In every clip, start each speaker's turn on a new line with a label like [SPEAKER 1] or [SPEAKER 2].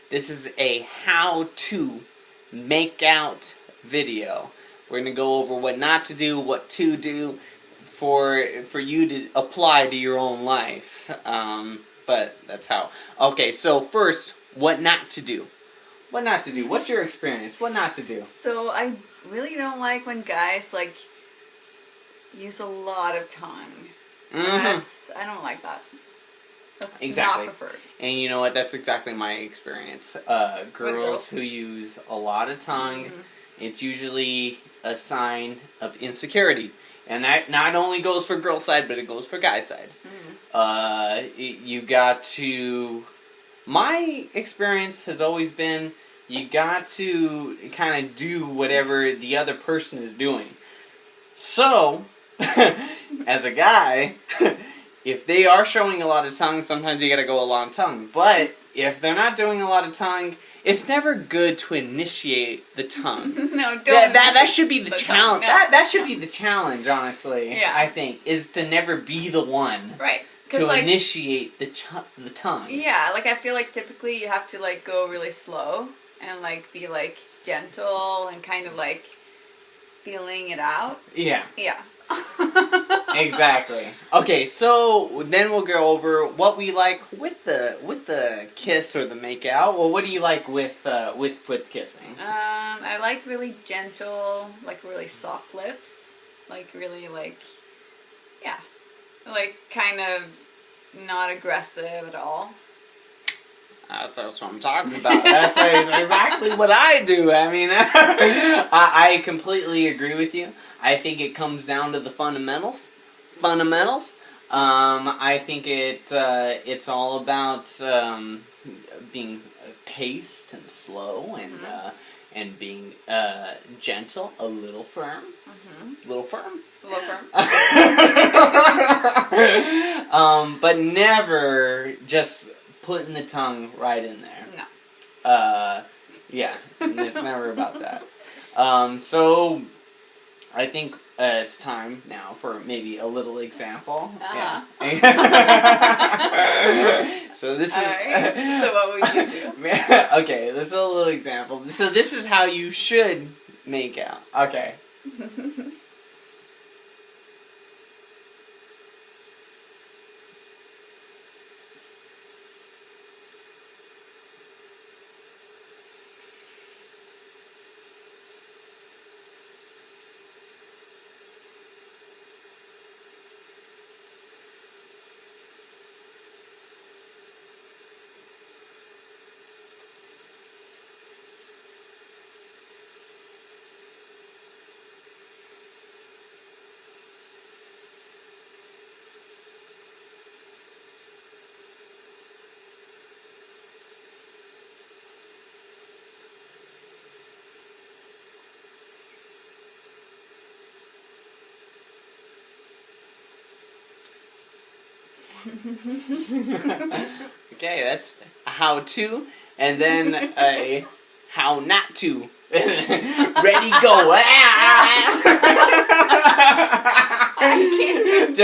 [SPEAKER 1] This is a how-to make-out video. We're going to go over what not to do, what to do for you to apply to your own life. But that's how. Okay, so first, what not to do. What not to do? What's your experience? What not to do?
[SPEAKER 2] So I really don't like when guys like use a lot of tongue. I don't like that. That's
[SPEAKER 1] exactly.
[SPEAKER 2] not preferred.
[SPEAKER 1] And you know what? That's exactly my experience. Girls who use a lot of tongue, it's usually a sign of insecurity. And that not only goes for girl side, but it goes for guy side. You got to... My experience has always been, you got to kind of do whatever the other person is doing. So, as a guy, if they are showing a lot of tongue, sometimes you gotta go a long tongue. But if they're not doing a lot of tongue, it's never good to initiate the tongue.
[SPEAKER 2] No, don't.
[SPEAKER 1] That should be the challenge.
[SPEAKER 2] No,
[SPEAKER 1] that should be the challenge, honestly.
[SPEAKER 2] Yeah.
[SPEAKER 1] I think is to never be the one.
[SPEAKER 2] Right.
[SPEAKER 1] To
[SPEAKER 2] like,
[SPEAKER 1] initiate the tongue.
[SPEAKER 2] Yeah, like I feel like typically you have to like go really slow and like be like gentle and kind of like feeling it out.
[SPEAKER 1] Yeah.
[SPEAKER 2] Yeah.
[SPEAKER 1] Exactly. Okay, so then we'll go over what we like with the kiss or the make out. Well, what do you like with kissing?
[SPEAKER 2] I like really gentle, like really soft lips, like really like, yeah. Like, kind of not aggressive at all.
[SPEAKER 1] That's what I'm talking about. That's exactly what I do. I mean, I completely agree with you. I think it comes down to the fundamentals. I think it's all about being paced and slow and being gentle, a little firm. Little firm?
[SPEAKER 2] A little firm.
[SPEAKER 1] But never just putting the tongue right in there.
[SPEAKER 2] No.
[SPEAKER 1] Yeah, it's never about that. So, I think it's time now for maybe a little example. Yeah. So this is...
[SPEAKER 2] Alright, so what would you do?
[SPEAKER 1] Okay, this is a little example. So this is how you should make out. Okay. Okay, that's a how to, and then a how not to. Ready, go!
[SPEAKER 2] I can't.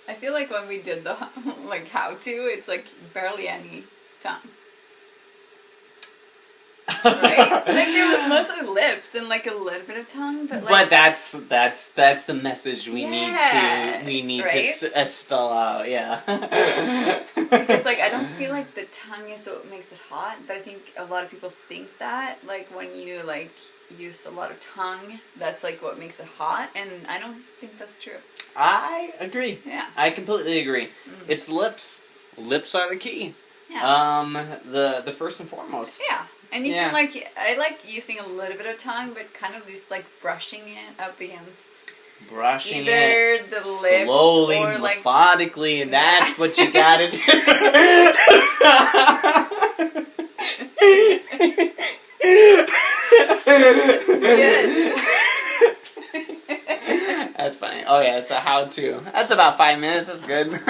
[SPEAKER 2] I feel like when we did the like how to, it's like barely any tongue. Right? Like there was mostly lips and like a little bit of tongue, but like.
[SPEAKER 1] But that's the message we need to spell out. Yeah.
[SPEAKER 2] Because like I don't feel like the tongue is what makes it hot, but I think a lot of people think that like when you like use a lot of tongue, that's like what makes it hot, and I don't think that's true.
[SPEAKER 1] I agree.
[SPEAKER 2] Yeah.
[SPEAKER 1] I completely agree. It's lips. Lips are the key.
[SPEAKER 2] Yeah.
[SPEAKER 1] The first and foremost.
[SPEAKER 2] Yeah. And you can like, I like using a little bit of tongue, but kind of just like brushing it up against
[SPEAKER 1] Brushing
[SPEAKER 2] either
[SPEAKER 1] it
[SPEAKER 2] the lips
[SPEAKER 1] slowly,
[SPEAKER 2] or like
[SPEAKER 1] methodically, and that's what you gotta do.
[SPEAKER 2] good.
[SPEAKER 1] That's funny. Oh yeah, it's a how-to. That's about 5 minutes. That's good.